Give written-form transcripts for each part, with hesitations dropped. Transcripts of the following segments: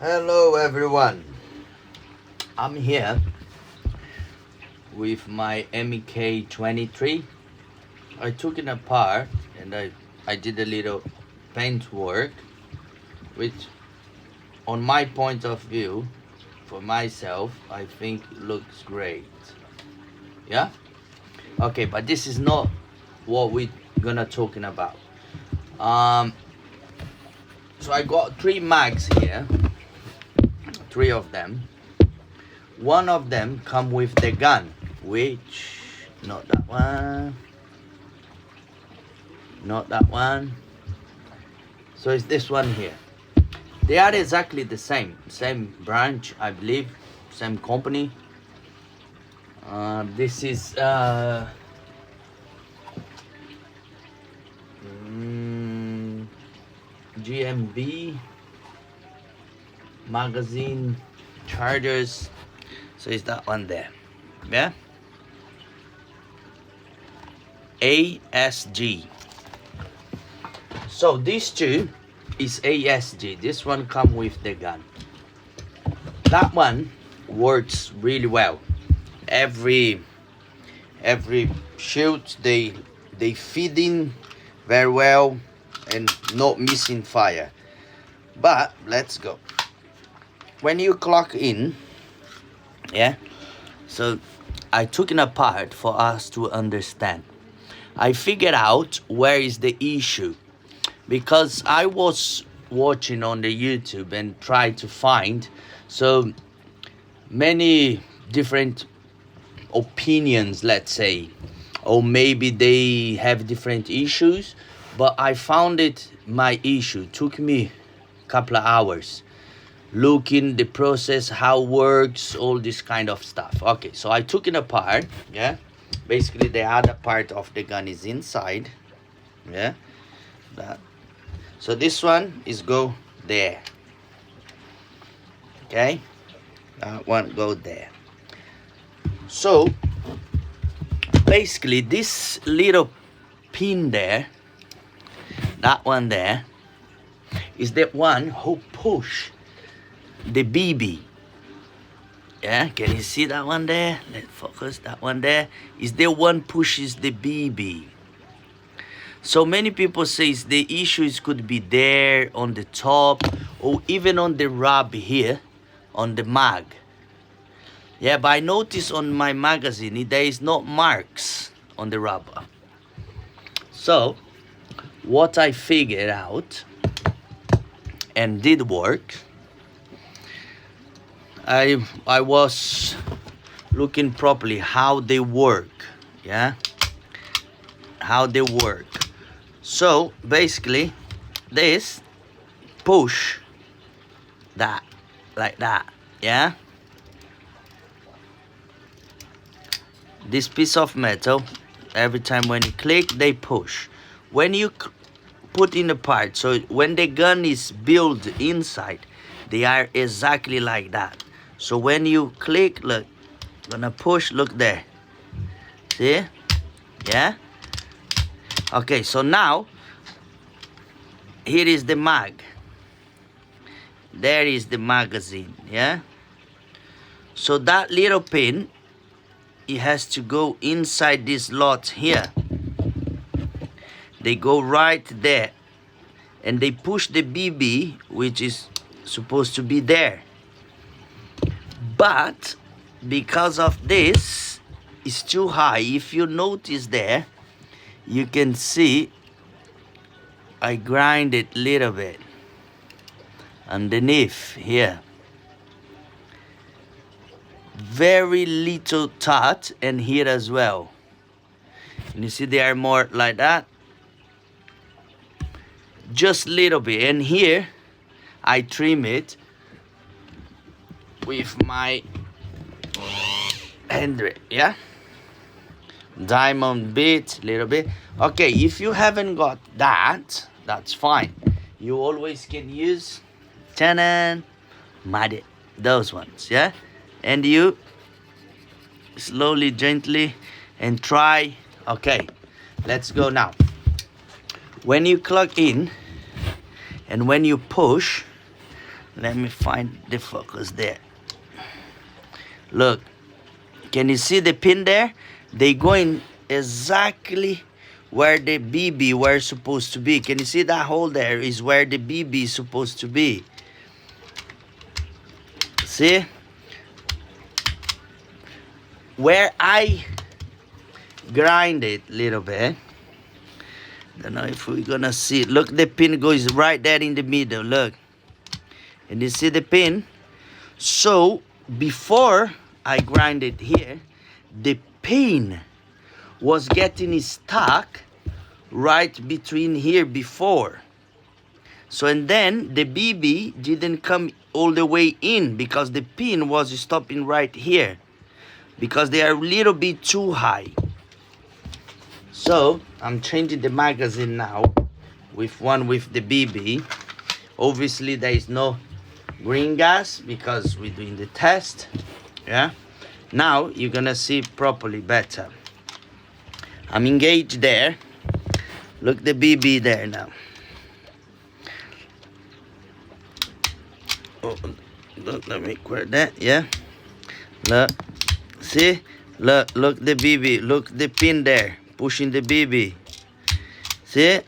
Hello everyone, I'm here with my mk23. I took it apart and I did a little paint work, which on my point of view, for myself, I think looks great. Yeah? Okay, but this is not what we're gonna talking about. So I got 3 mags here, 3 of them. One of them come with the gun, which, not that one, not that one. So it's this one here. They are exactly the same branch, I believe, same company. This is GMB magazine chargers. So it's that one there, yeah. ASG. So these two is ASG. This one come with the gun. That one works really well. Every shoot they feed in very well and not missing fire. But let's go. When you clock in, yeah, so I took it apart for us to understand. I figured out where is the issue, because I was watching on the YouTube and tried to find so many different opinions, let's say, or maybe they have different issues, but I found it my issue. Took me a couple of hours looking the process, how it works, all this kind of stuff. Okay, so I took it apart, yeah. Basically the other part of the gun is inside, yeah, that. So this one is go there, okay, that one go there. So basically this little pin there, that one there, is the one who push the BB. Yeah, can you see that one there? Let's focus. That one there is the one pushes the BB. So many people says the issues could be there on the top or even on the rub here on the mag. Yeah, but I noticed on my magazine there is not marks on the rubber. So what I figured out and did work, I was looking properly how they work, yeah, how they work. So basically this push that like that, yeah. This piece of metal, every time when you click they push. When you put in the part, so when the gun is built inside, they are exactly like that. So when you click, look, gonna push, look there, see, yeah. Okay, so now here is the mag, there is the magazine, yeah. So that little pin, it has to go inside this slot here. They go right there and they push the BB, which is supposed to be there. But because of this, it's too high. If you notice there, you can see I grind it a little bit underneath here. Very little touch, and here as well. And you see they are more like that. Just little bit. And here I trim it with my hand, yeah, diamond bit, little bit. Okay, if you haven't got that, that's fine. You always can use mud, those ones, yeah. And you slowly, gently, and try. Okay, let's go now. When you plug in and when you push, Let me find the focus there. Look, can you see the pin there? They going exactly where the BB were supposed to be. Can you see that hole there is where the BB is supposed to be? See? Where I grind it a little bit. Don't know if we're gonna see it. Look, the pin goes right there in the middle. Look. And you see the pin? So before I grind it here, the pin was getting stuck right between here before. So and then the BB didn't come all the way in because the pin was stopping right here because they are a little bit too high. So I'm changing the magazine now with one with the BB. Obviously there is no green gas because we're doing the test. Yeah, now you're gonna see properly better. I'm engaged there. Look, the BB there now. Oh, let me grab that. Yeah, look, see, look the BB, look the pin there pushing the BB. See,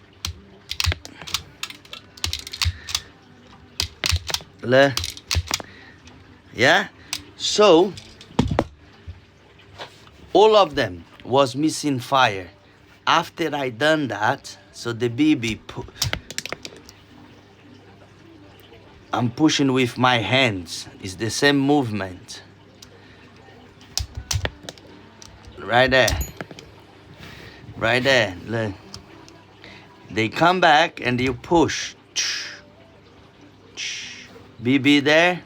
look, yeah. So all of them was missing fire. After I done that, so the BB I'm pushing with my hands. It's the same movement. Right there. Right there. Look. They come back and you push. BB there.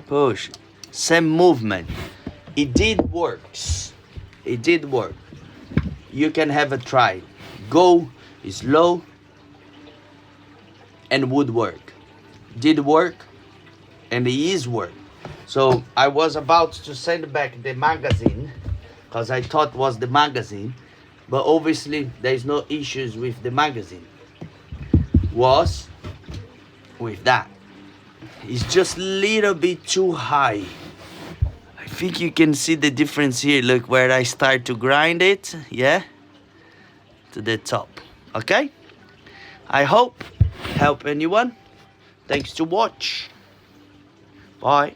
Push. Same movement. It did works. It did work. You can have a try. Go slow and would work. Did work and it is work. So I was about to send back the magazine because I thought was the magazine, but obviously there is no issues with the magazine. Was with that. It's just a little bit too high. I think you can see the difference here. Look where I start to grind it, yeah, to the top. Okay, I hope help anyone. Thanks to watch. Bye.